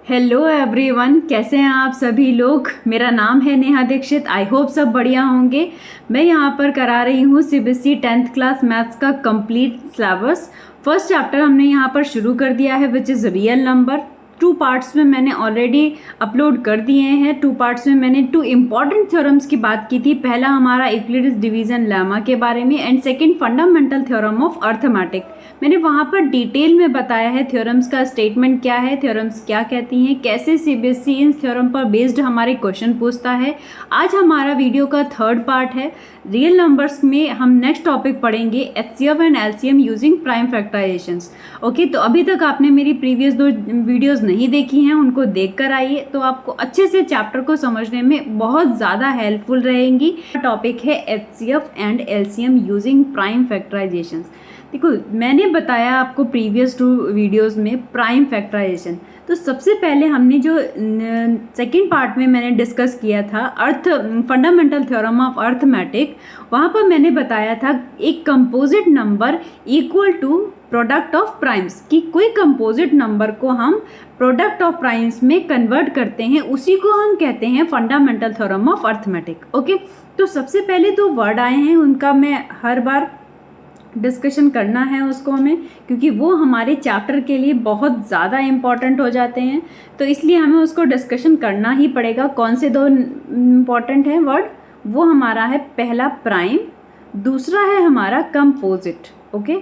Hello everyone, कैसे हैं आप सभी लोग। मेरा नाम है नेहा दीक्षित। आई होप सब बढ़िया होंगे। मैं यहाँ पर करा रही हूँ सीबीएसई 10th क्लास मैथ्स का कंप्लीट सिलेबस। फर्स्ट चैप्टर हमने यहाँ पर शुरू कर दिया है which is real number. 2 parts में मैंने ऑलरेडी अपलोड कर दिए हैं। 2 पार्ट्स में मैंने 2 इम्पॉर्टेंट थ्योरम्स की बात की थी। पहला हमारा यूक्लिड्स डिवीजन लेमा के बारे में and second fundamental theorem of arithmetic. मैंने वहाँ पर डिटेल में बताया है थ्योरम्स का स्टेटमेंट क्या है, थ्योरम्स क्या कहती हैं, कैसे सीबीएसई इन थ्योरम पर बेस्ड हमारे क्वेश्चन पूछता है। आज हमारा वीडियो का 3rd पार्ट है। रियल नंबर्स में हम नेक्स्ट टॉपिक पढ़ेंगे HCF and LCM using prime factorisations. Okay, तो अभी तक आपने मेरी प्रीवियस 2 वीडियोस नहीं देखी हैं, उनको देख कर आइए तो आपको अच्छे से चैप्टर को समझने में बहुत ज़्यादा हेल्पफुल रहेंगी। टॉपिक है HCF and LCM using prime factorisations. देखो, मैंने बताया आपको प्रीवियस 2 वीडियोस में प्राइम फैक्टराइजेशन। तो सबसे पहले हमने जो सेकंड पार्ट में मैंने डिस्कस किया था फंडामेंटल थ्योरम ऑफ अर्थमेटिक, वहाँ पर मैंने बताया था एक composite number equal to product of primes, कि कोई कंपोजिट नंबर को हम प्रोडक्ट ऑफ प्राइम्स में कन्वर्ट करते हैं, उसी को हम कहते हैं fundamental theorem of arithmetic. Okay, तो सबसे पहले 2 वर्ड आए हैं, उनका मैं हर बार डिस्कशन करना है उसको हमें, क्योंकि वो हमारे चैप्टर के लिए बहुत ज़्यादा इम्पॉर्टेंट हो जाते हैं, तो इसलिए हमें उसको डिस्कशन करना ही पड़ेगा। कौन से 2 इम्पॉर्टेंट हैं वर्ड? वो हमारा है पहला प्राइम, दूसरा है हमारा कंपोजिट। ओके,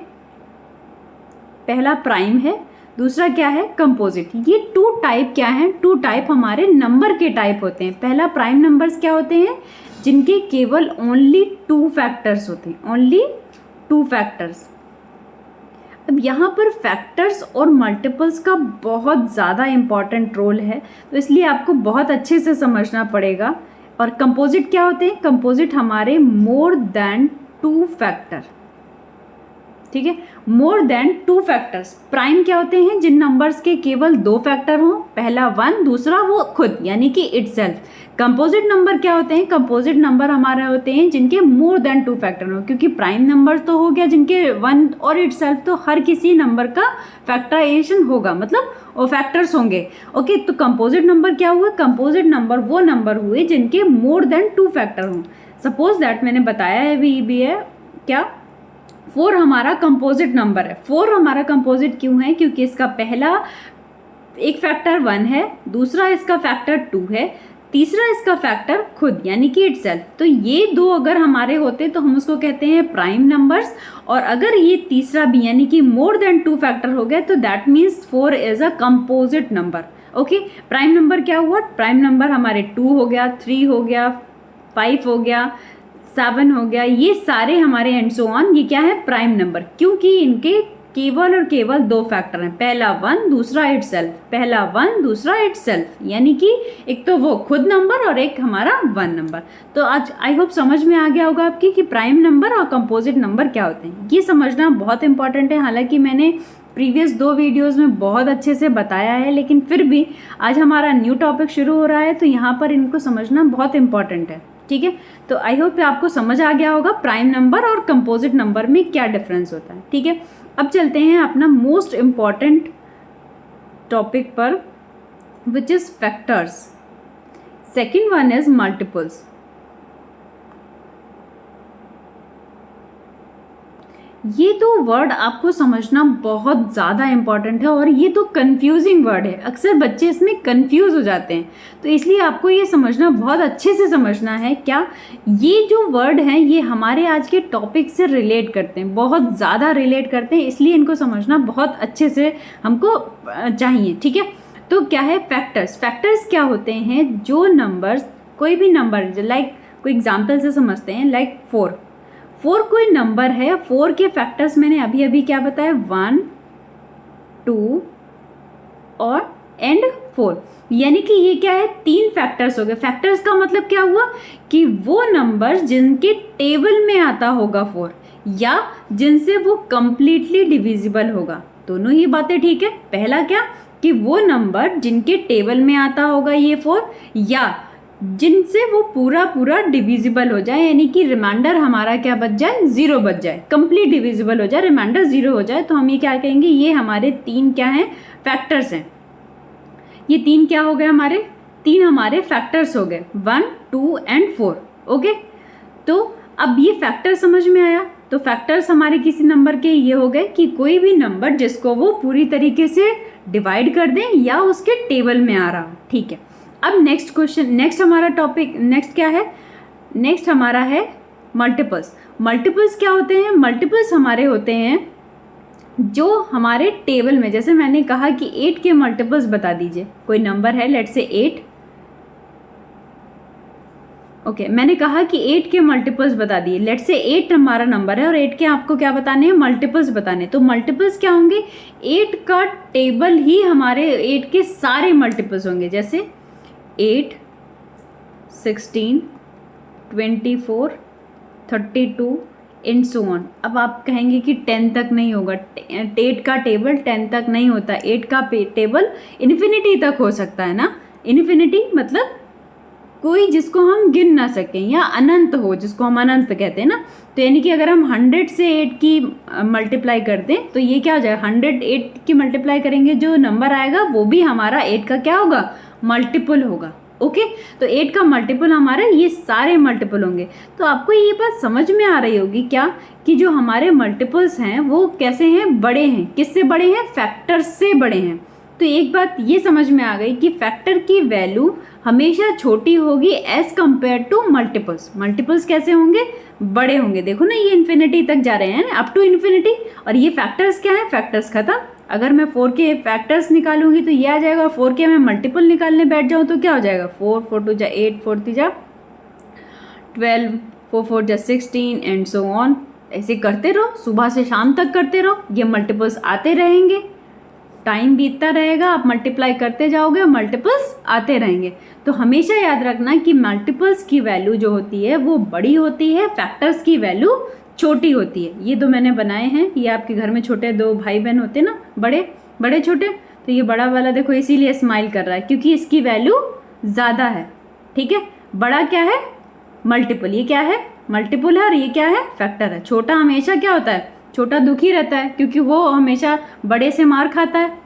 पहला प्राइम है, दूसरा क्या है? कंपोजिट। ये 2 टाइप क्या हैं? 2 टाइप हमारे नंबर के टाइप होते हैं। पहला प्राइम नंबर्स क्या होते हैं? जिनके केवल ओनली 2 फैक्टर्स होते हैं, ओनली 2 फैक्टर्स। अब यहाँ पर फैक्टर्स और मल्टीपल्स का बहुत ज़्यादा इम्पॉर्टेंट रोल है, तो इसलिए आपको बहुत अच्छे से समझना पड़ेगा। और कंपोजिट क्या होते हैं? कंपोजिट हमारे मोर देन 2 फैक्टर, ठीक है, मोर देन 2 फैक्टर्स। प्राइम क्या होते हैं? जिन नंबर्स के केवल 2 फैक्टर हों, पहला 1, दूसरा वो खुद यानी कि इटसेल्फ। कंपोजिट नंबर क्या होते हैं? कंपोजिट नंबर हमारे होते हैं जिनके मोर देन 2 फैक्टर हो, क्योंकि प्राइम नंबर तो हो गया जिनके 1 और इटसेल्फ, तो हर किसी नंबर का फैक्टराइजेशन होगा, मतलब वो फैक्टर्स होंगे। ओके, तो कंपोजिट नंबर क्या हुआ? कंपोजिट नंबर वो नंबर हुए जिनके मोर देन 2 फैक्टर हों। सपोज दैट मैंने बताया है भी है क्या 4 हमारा कंपोजिट नंबर है। 4 हमारा कंपोजिट क्यों है? क्योंकि इसका पहला एक फैक्टर 1 है, दूसरा इसका फैक्टर 2 है, तीसरा इसका फैक्टर खुद यानी कि इटसेल्फ। तो ये 2 अगर हमारे होते तो हम उसको कहते हैं प्राइम नंबर्स, और अगर ये तीसरा भी यानी कि मोर देन 2 फैक्टर हो गया तो that means 4 is a composite number. Okay, prime number क्या हुआ? प्राइम नंबर हमारे 2 हो गया, 3 हो गया, 5 हो गया, 7 हो गया, ये सारे हमारे एंड सो ऑन, ये क्या है? प्राइम नंबर, क्योंकि इनके केवल और केवल 2 फैक्टर हैं, पहला 1 दूसरा इटसेल्फ, पहला 1 दूसरा इटसेल्फ, यानी कि एक तो वो खुद नंबर और एक हमारा 1 नंबर। तो आज आई होप समझ में आ गया होगा आपकी कि प्राइम नंबर और कंपोजिट नंबर क्या होते हैं। ये समझना बहुत इंपॉर्टेंट है। हालांकि मैंने प्रीवियस 2 वीडियोज़ में बहुत अच्छे से बताया है, लेकिन फिर भी आज हमारा न्यू टॉपिक शुरू हो रहा है, तो यहाँ पर इनको समझना बहुत इंपॉर्टेंट है। ठीक है, तो आई होप आपको समझ आ गया होगा प्राइम नंबर और कंपोजिट नंबर में क्या डिफरेंस होता है। ठीक है, अब चलते हैं अपना मोस्ट इम्पॉर्टेंट टॉपिक पर which is factors. Second one is multiples. ये 2 वर्ड आपको समझना बहुत ज़्यादा इम्पॉर्टेंट है, और ये 2 कंफ्यूजिंग वर्ड है। अक्सर बच्चे इसमें कंफ्यूज हो जाते हैं, तो इसलिए आपको ये समझना बहुत अच्छे से समझना है। क्या ये जो वर्ड हैं ये हमारे आज के टॉपिक से रिलेट करते हैं, बहुत ज़्यादा रिलेट करते हैं, इसलिए इनको समझना बहुत अच्छे से हमको चाहिए। ठीक है, तो क्या है फैक्टर्स? फैक्टर्स क्या होते हैं? जो नंबर्स, कोई भी नंबर, लाइक कोई एग्जाम्पल से समझते हैं, लाइक 4 कोई नंबर है, 4 के फैक्टर्स मैंने अभी अभी क्या बताया? 1, 2 और एंड 4, यानी कि ये क्या है? 3 फैक्टर्स हो गए। फैक्टर्स का मतलब क्या हुआ? कि वो नंबर जिनके टेबल में आता होगा 4, या जिनसे वो कंप्लीटली डिविजिबल होगा। दोनों ही बातें ठीक है। पहला क्या? कि वो नंबर जिनके टेबल में आता होगा ये 4, या जिनसे वो पूरा डिविजिबल हो जाए, यानी कि रिमाइंडर हमारा क्या बच जाए? 0 बच जाए, कंप्लीट डिविजिबल हो जाए, रिमाइंडर 0 हो जाए, तो हम ये क्या कहेंगे? ये हमारे 3 क्या हैं? फैक्टर्स हैं। ये 3 क्या हो गए हमारे, 3 हमारे फैक्टर्स हो गए, 1, 2 एंड 4। ओके, तो अब ये फैक्टर समझ में आया। तो फैक्टर्स हमारे किसी नंबर के ये हो गए कि कोई भी नंबर जिसको वो पूरी तरीके से डिवाइड कर दें या उसके टेबल में आ रहा हो। ठीक है, अब नेक्स्ट क्वेश्चन, नेक्स्ट हमारा टॉपिक, नेक्स्ट क्या है, नेक्स्ट हमारा है मल्टीपल्स। मल्टीपल्स क्या होते हैं, मल्टीपल्स हमारे होते हैं जो हमारे टेबल में, जैसे मैंने कहा कि 8 के मल्टीपल्स बता दीजिए। कोई नंबर है, लेट्स से 8। ओके, मैंने कहा कि 8 के मल्टीपल्स बता दिए। लेट्स से 8 हमारा नंबर है और 8 के आपको क्या बताने हैं, मल्टीपल्स बताने। तो मल्टीपल्स क्या होंगे, 8 का टेबल ही हमारे 8 के सारे मल्टीपल्स होंगे। जैसे 8, 16, 24, 32 एंड सो ऑन। अब आप कहेंगे कि 10 तक नहीं होगा, 8 का टेबल 10 तक नहीं होता, 8 का टेबल इन्फिनिटी तक हो सकता है ना। इन्फिनिटी मतलब कोई जिसको हम गिन ना सकें, या अनंत हो जिसको हम अनंत कहते हैं ना। तो यानी कि अगर हम 100 से 8 की मल्टीप्लाई कर दें तो ये क्या हो जाएगा, 100 8 की मल्टीप्लाई करेंगे, जो नंबर आएगा वो भी हमारा 8 का क्या होगा, मल्टीपल होगा। ओके, तो 8 का मल्टीपल हमारा ये सारे मल्टीपल होंगे। तो आपको ये बात समझ में आ रही होगी क्या, कि जो हमारे मल्टीपल्स हैं वो कैसे हैं, बड़े हैं। किससे बड़े हैं, फैक्टर्स से बड़े हैं। तो एक बात ये समझ में आ गई कि फैक्टर की वैल्यू हमेशा छोटी होगी as compare to multiples. Multiples कैसे होंगे, बड़े होंगे। देखो ना, ये इन्फिनिटी तक जा रहे हैं, अप टू इन्फिनिटी। और ये फैक्टर्स क्या है, फैक्टर्स खत्म। अगर मैं 4 के फैक्टर्स निकालूंगी तो ये आ जाएगा, 4 के मैं मल्टीपल निकालने बैठ जाऊँ तो क्या हो जाएगा, 4, 4 2 जा 8, 4 3 जा 12, 4 4 जा 16 एंड सो ऑन। ऐसे करते रहो, सुबह से शाम तक करते रहो, ये मल्टीपल्स आते रहेंगे। टाइम बीतता रहेगा, आप मल्टीप्लाई करते जाओगे, मल्टीपल्स आते रहेंगे। तो हमेशा याद रखना कि मल्टीपल्स की वैल्यू जो होती है वो बड़ी होती है, फैक्टर्स की वैल्यू छोटी होती है। ये दो मैंने बनाए हैं, ये आपके घर में छोटे 2 भाई बहन होते हैं ना, बड़े बड़े छोटे। तो ये बड़ा वाला देखो इसीलिए स्माइल कर रहा है क्योंकि इसकी वैल्यू ज़्यादा है। ठीक है, बड़ा क्या है, मल्टीपल। ये क्या है, मल्टीपल है, और ये क्या है, फैक्टर है। छोटा हमेशा क्या होता है, छोटा दुखी रहता है क्योंकि वो हमेशा बड़े से मार खाता है।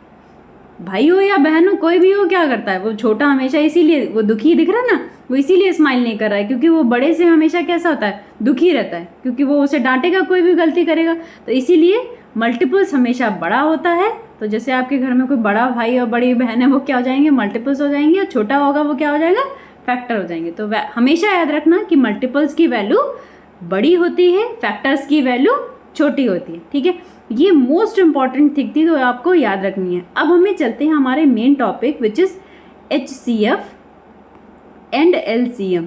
भाई हो या बहन हो, कोई भी हो, क्या करता है वो छोटा हमेशा, इसीलिए वो दुखी दिख रहा है ना, वो इसीलिए स्माइल नहीं कर रहा है क्योंकि वो बड़े से हमेशा कैसा होता है, दुखी रहता है, क्योंकि वो उसे डांटेगा कोई भी गलती करेगा। तो इसीलिए मल्टीपल्स हमेशा बड़ा होता है। तो जैसे आपके घर में कोई बड़ा भाई और बड़ी बहन है, वो क्या हो जाएंगे, मल्टीपल्स हो जाएंगे, और छोटा होगा वो क्या हो जाएगा, फैक्टर हो जाएंगे। तो हमेशा याद रखना कि मल्टीपल्स की वैल्यू बड़ी होती है, फैक्टर्स की वैल्यू छोटी होती है। ठीक है, ये मोस्ट इंपॉर्टेंट थिंग थी, तो आपको याद रखनी है। अब हमें चलते हैं हमारे main topic which is HCF and LCM।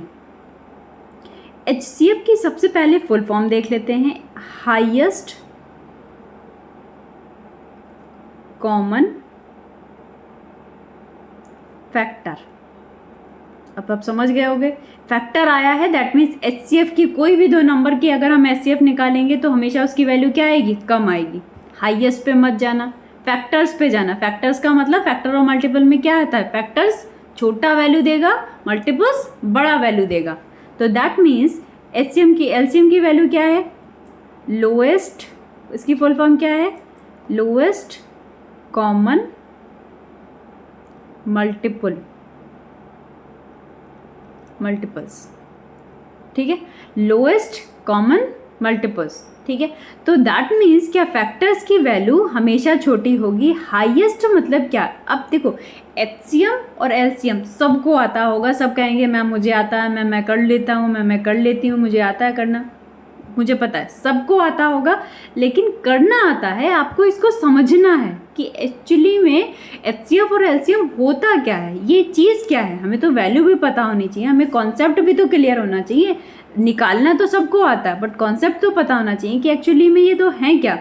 HCF की सबसे पहले फुल फॉर्म देख लेते हैं, हाईएस्ट कॉमन फैक्टर। अब आप समझ गए होंगे, फैक्टर आया है दैट मीन्स HCF की कोई भी 2 नंबर की अगर हम HCF निकालेंगे तो हमेशा उसकी वैल्यू क्या आएगी, कम आएगी। हाईएस्ट पे मत जाना, फैक्टर्स पे जाना। फैक्टर्स का मतलब फैक्टर और मल्टीपल में क्या आता है, फैक्टर्स छोटा वैल्यू देगा, मल्टीपल्स बड़ा वैल्यू देगा। तो दैट मीन्स LCM की वैल्यू क्या है, लोएस्ट, इसकी फुल फॉर्म क्या है, लोएस्ट कॉमन मल्टीपल्स। ठीक है, लोएस्ट कॉमन मल्टीपल्स। ठीक है, तो दैट मीन्स क्या, फैक्टर्स की वैल्यू हमेशा छोटी होगी। हाईएस्ट मतलब क्या, अब देखो HCM और LCM सबको आता होगा, सब कहेंगे मैम मुझे आता है, मैं कर लेता हूँ, मैं कर लेती हूँ, मुझे आता है करना, मुझे पता है, सबको आता होगा। लेकिन करना आता है, आपको इसको समझना है कि एक्चुअली में HCF और LCM होता क्या है, ये चीज़ क्या है। हमें तो वैल्यू भी पता होनी चाहिए, हमें कॉन्सेप्ट भी तो क्लियर होना चाहिए। निकालना तो सबको आता है बट कॉन्सेप्ट तो पता होना चाहिए कि एक्चुअली में ये तो हैं क्या।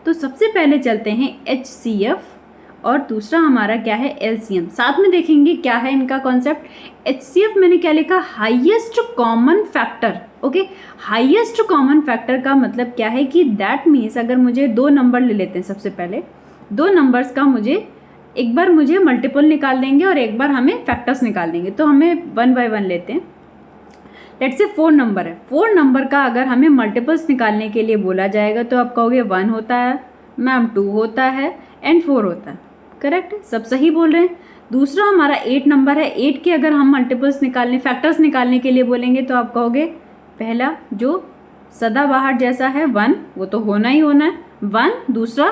तो सबसे पहले चलते हैं HCF और दूसरा हमारा क्या है, LCM। साथ में देखेंगे क्या है इनका कॉन्सेप्ट। HCF मैंने क्या लिखा, highest common factor. Okay, highest common factor का मतलब क्या है कि दैट मीन्स अगर मुझे 2 नंबर ले लेते हैं, सबसे पहले 2 नंबर्स का एक बार मुझे मल्टीपल निकाल देंगे और एक बार हमें फैक्टर्स निकाल देंगे। तो हमें 1 बाय 1 लेते हैं। लेट्स से 4 नंबर है, 4 नंबर का अगर हमें मल्टीपल्स निकालने के लिए बोला जाएगा तो आप कहोगे 1 होता है मैम, 2 होता है एंड 4 होता है। करेक्ट है, सब सही बोल रहे हैं। दूसरा हमारा 8 नंबर है। 8 के अगर हम मल्टीपल्स निकालने, फैक्टर्स निकालने के लिए बोलेंगे तो आप कहोगे पहला जो सदाबहार जैसा है 1, वो तो होना ही होना है 1, दूसरा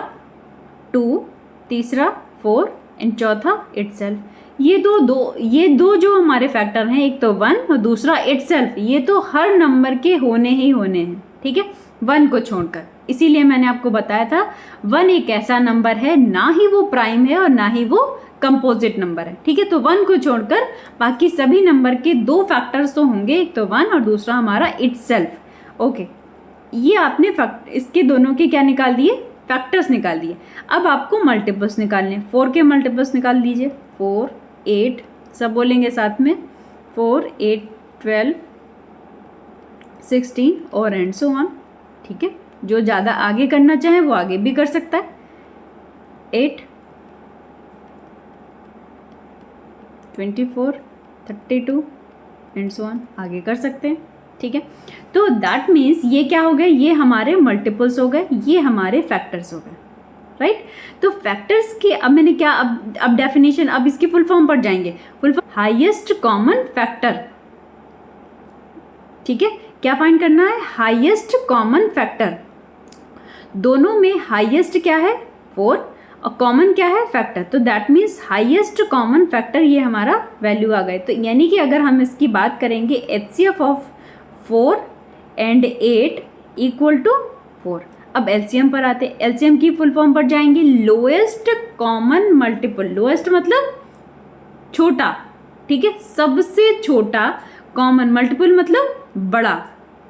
2, तीसरा 4 एंड चौथा इटसेल्फ। ये दो जो हमारे फैक्टर हैं, एक तो 1 और दूसरा इटसेल्फ, ये तो हर नंबर के होने ही होने हैं, ठीक है, 1 को छोड़कर। इसीलिए मैंने आपको बताया था 1 एक ऐसा नंबर है, ना ही वो प्राइम है और ना ही वो कंपोजिट नंबर है, ठीक है। तो 1 को छोड़कर बाकी सभी नंबर के 2 फैक्टर्स तो होंगे, एक तो 1 और दूसरा हमारा इटसेल्फ। ओके, ये आपने इसके दोनों के क्या निकाल दिए, फैक्टर्स निकाल दिए। अब आपको मल्टीपल्स निकालने, 4 के मल्टीपल्स निकाल दीजिए। 4, 8, सब बोलेंगे साथ में, 4, 8, 12, 16 और एंड सो ऑन, ठीक है। जो ज़्यादा आगे करना चाहे वो आगे भी कर सकता है। 8, 24, 32 एंड सो ऑन, आगे कर सकते हैं, ठीक है। तो दैट मीन्स ये क्या हो गए, ये हमारे मल्टीपल्स हो गए, ये हमारे फैक्टर्स हो गए, राइट। तो फैक्टर्स की अब मैंने क्या, अब डेफिनेशन, अब इसकी फुल फॉर्म पर जाएंगे। Full form highest common factor, ठीक है। क्या फाइंड करना है, हाईएस्ट कॉमन फैक्टर। दोनों में हाईएस्ट क्या है 4 और कॉमन क्या है फैक्टर, तो that means highest common factor ये हमारा वैल्यू आ गए। तो यानी कि अगर हम इसकी बात करेंगे HCF of 4 and 8 equal to 4। अब एलसीएम पर आते हैं, एलसीएम की फुल फॉर्म पर जाएंगे, लोएस्ट कॉमन मल्टीपल। लोएस्ट मतलब छोटा, ठीक है, सबसे छोटा, कॉमन मल्टीपल मतलब बड़ा,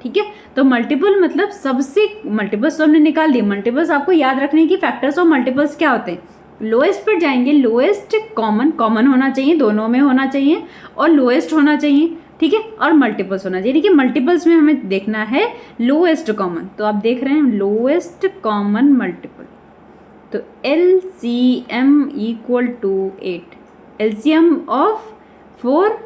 ठीक है। तो मल्टीपल मतलब सबसे, मल्टीपल्स तो हमने निकाल दिए। मल्टीपल्स आपको याद रखने की, फैक्टर्स और मल्टीपल्स क्या होते हैं। लोएस्ट पर जाएंगे, लोएस्ट कॉमन, कॉमन होना चाहिए, दोनों में होना चाहिए, और लोएस्ट होना चाहिए, ठीक है, और मल्टीपल्स होना चाहिए। देखिए मल्टीपल्स में हमें देखना है लोएस्ट कॉमन, तो आप देख रहे हैं लोएस्ट कॉमन मल्टीपल, तो LCM equal to 8, LCM of 4,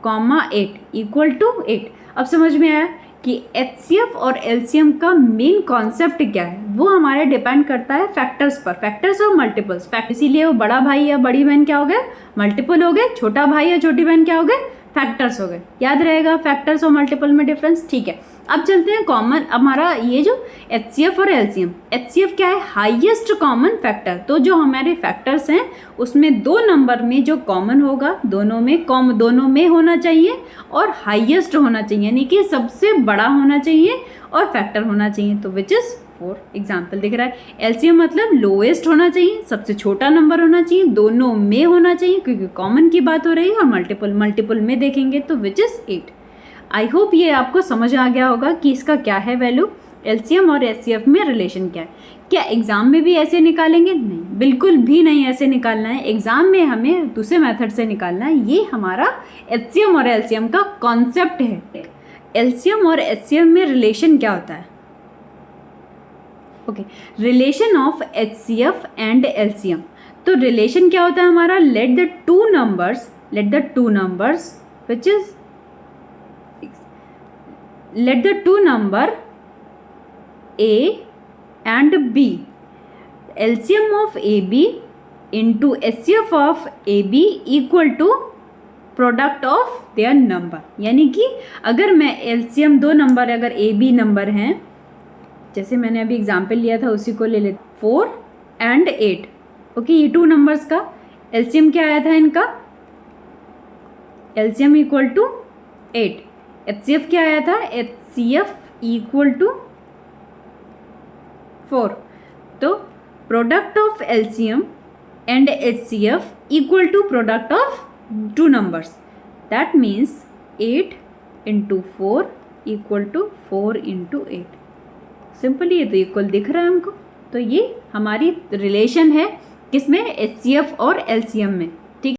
8 equal to 8। अब समझ में आया कि HCF और LCM का मेन कॉन्सेप्ट क्या है, वो हमारे डिपेंड करता है फैक्टर्स पर, फैक्टर्स और मल्टीपल्स। इसीलिए वो बड़ा भाई या बड़ी बहन क्या हो गए, मल्टीपल हो गए, छोटा भाई या छोटी बहन क्या हो गए, फैक्टर्स हो गए। याद रहेगा फैक्टर्स और मल्टीपल में डिफरेंस, ठीक है। अब चलते हैं कॉमन, हमारा ये जो HCF और LCM, HCF क्या है, हाईएस्ट कॉमन फैक्टर। तो जो हमारे फैक्टर्स हैं उसमें 2 नंबर में जो कॉमन होगा, दोनों में होना चाहिए और हाईएस्ट होना चाहिए, यानी कि सबसे बड़ा होना चाहिए और फैक्टर होना चाहिए, तो विच इज़ 4। एग्जाम्पल दिख रहा है। LCM मतलब लोएस्ट होना चाहिए, सबसे छोटा नंबर होना चाहिए, दोनों में होना चाहिए क्योंकि कॉमन की बात हो रही है, और मल्टीपल में देखेंगे तो विच इज़ 8। आई होप ये आपको समझ आ गया होगा कि इसका क्या है वैल्यू, LCM और HCF में रिलेशन क्या है। क्या एग्ज़ाम में भी ऐसे निकालेंगे? नहीं, बिल्कुल भी नहीं ऐसे निकालना है। एग्ज़ाम में हमें दूसरे मेथड से निकालना है। ये हमारा HCM और LCM का कॉन्सेप्ट है। LCM और HCM में रिलेशन क्या होता है, okay, relation of HCF and LCM। तो रिलेशन क्या होता है हमारा, let the two numbers which is, let the two number A and B, LCM of AB into HCF of AB equal to product of their number. यानी कि अगर मैं LCM 2 number, अगर AB नंबर हैं, जैसे मैंने अभी एग्जाम्पल लिया था उसी को ले लेते, 4 and 8, ओके, ये 2 नंबर्स का LCM क्या आया था इनका, LCM इक्वल टू 8। HCF क्या आया था, HCF इक्वल टू 4। तो product of LCM and HCF equal to product of 2 numbers, that means 8 into 4 equal to 4 into 8। Simply ये तो इक्वल दिख रहा है हमको। तो ये हमारी रिलेशन है किसमें, HCF और LCM में।